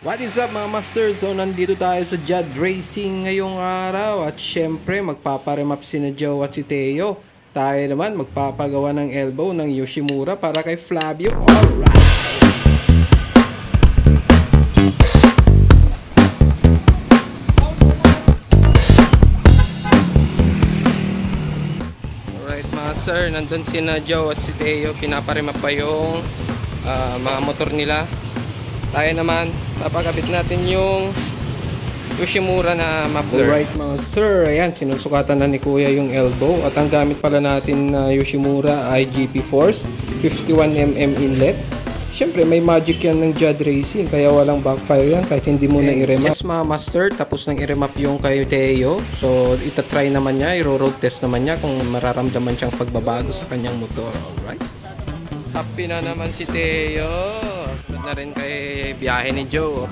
What is up mga masters? So nandito tayo sa Jad Racing ngayong araw at syempre magpaparemap si na Joe at si Teo. Tayo naman magpapagawa ng elbow ng Yoshimura para kay Flavio. Alright! Alright mga sir, nandun si na Joe at si Teo. Pinaparemap pa yung mga motor nila. Tayo naman, papakabit natin yung Yoshimura na muffler. Alright mga sir, ayan, sinusukatan na ni Kuya yung elbow. At ang gamit pala natin na Yoshimura ay GP Force 51mm inlet. Siyempre may magic yan ng Jad Racing, kaya walang backfire yan kahit hindi mo na i-remap. Yes mga master, tapos nang i-remap yung kay Teo. So itatry naman niya, i-road test naman niya kung mararamdaman siyang pagbabago sa kanyang motor. Alright. Happy na naman si Teo. Na rin kay biyahe ni Joe.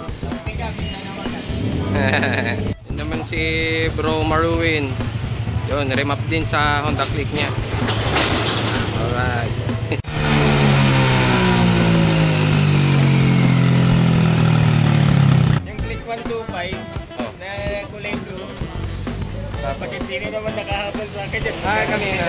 Yun naman si Bro Maruin. Yun, remap din sa Honda Click niya. Alright. Yung Click 125 na kulay blue. Pag hindi rin naman nakahabol sa akin dyan. Kanina.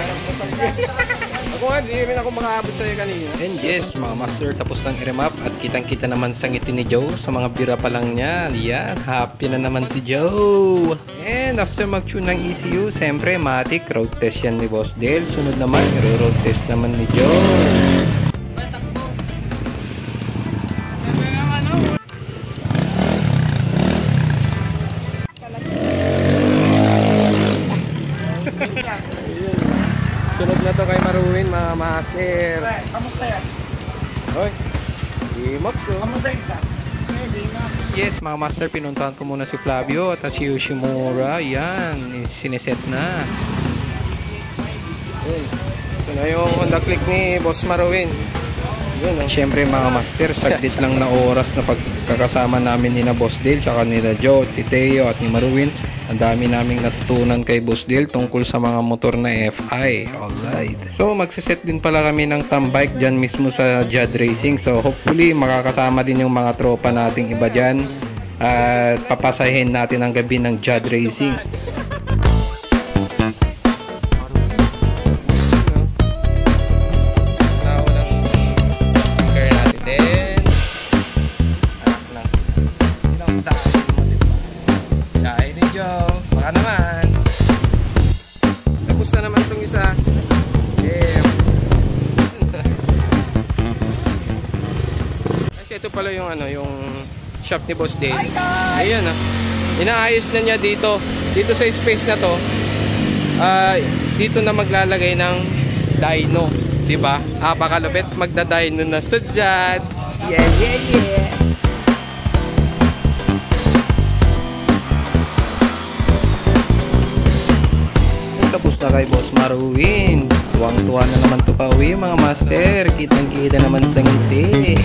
Ako nga, di rin ako makahabol sa'yo kanina. And yes, mga master, tapos ng i-remap at kitang-kita naman sa ngiti ni Joe sa mga bira pa lang niya. Yan, happy na naman si Joe. And after mag-tune ng ECU, siyempre, matik, road test yan ni Boss Dale. Sunod naman, road test naman ni Joe. Sunod na to kay Maruin, mga master. Kamusta yan? Hoy, Max oh. Kamusta isa? Yes, mga master, pinuntahan ko muna si Flavio at si Yoshimura. Yan, sineset na. Ito na yung Honda Click ni Boss Maruin. Yun, siyempre mga master, saglit lang na oras na pagkakasama namin ni na Boss Dale, tsaka ni na Joe, Titeo at ni Maruin. Ang dami naming natutunan kay Boss Dale tungkol sa mga motor na FI. Alright. So magsiset din pala kami ng tambike dyan mismo sa Jad Racing. So hopefully makakasama din yung mga tropa nating iba dyan. At papasahin natin ang gabi ng Jad Racing. Baka naman. Tapos na naman itong isa. Yeah. Kasi ito pala yung ano, yung shop ni Boss Dale. Ayun ah. Inaayos na niya dito. Dito sa space na to. Dito na maglalagay ng dyno, 'di ba? Pakalupit magda-dyno na sa Jad. Yeah, yeah, yeah. Tapos na kay Boss Maruin. Tuwang-tuwa na naman to pa uwi mga master. Kitang-kita naman sa ngiti.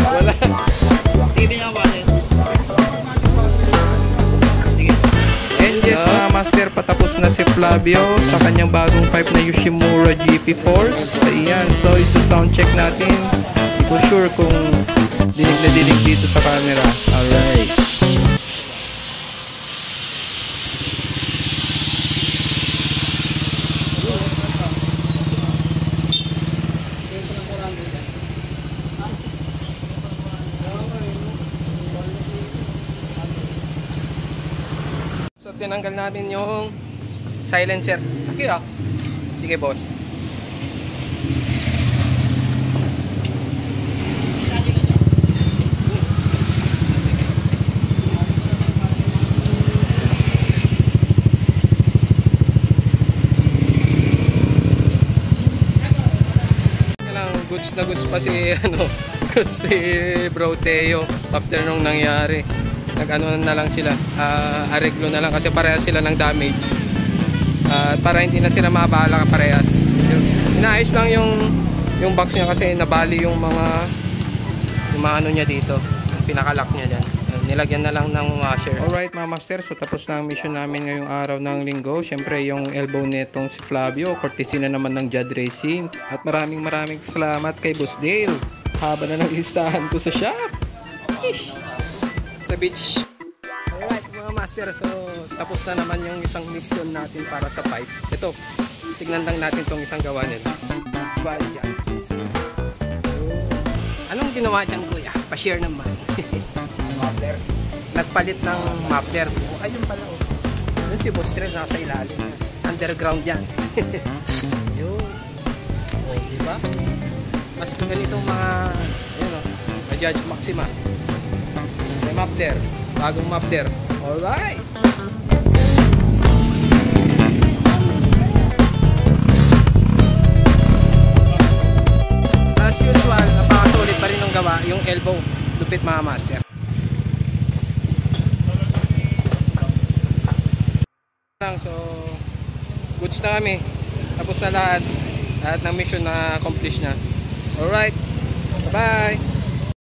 Wala. And yes mga master, patapos na si Flavio sa kanyang bagong pipe na Yoshimura GP Force. Ayan, so isa sound check natin. Hindi ko sure kung dinig na dinig dito sa camera. Alright. So tinanggal natin yung silencer. Okay ah. Sige boss. Goods na goods pa si goods si Bro Teo after nung nangyari. Nag-ano na lang sila, areglo na lang kasi parehas sila ng damage. Para hindi na sila maabala parehas. Inaayos lang yung box niya kasi nabali yung mga ano niya dito, yung pinakalock niya diyan. Nilagyan na lang ng washer. Alright mga master, so tapos na ang mission namin ngayong araw ng linggo. Siyempre yung elbow netong si Flavio, courtesy na naman ng Jad Racing. At maraming salamat kay Boss Dale. Haba na ng listahan ko sa shop. Ish. Sa beach. Alright mga master, so tapos na naman yung isang mission natin para sa pipe. Ito, tignan lang natin tong isang gawa nila. Bye dyan. Anong ginawa dyan kuya? Pa-share naman. Muffler. Nagpalit ng muffler. Ayun pala oh. Yun si Boss Dale nasa ilalim. Underground yan. Yun. Oh, diba? Mas ganitong mga yun o, Bajaj Maxima. May muffler. Bagong muffler. Alright! As usual, napakasulit pa rin ng gawa yung elbow. Lupit mga master. So, goods na kami. Tapos na lahat. Lahat ng mission na accomplish na. Alright. Bye-bye.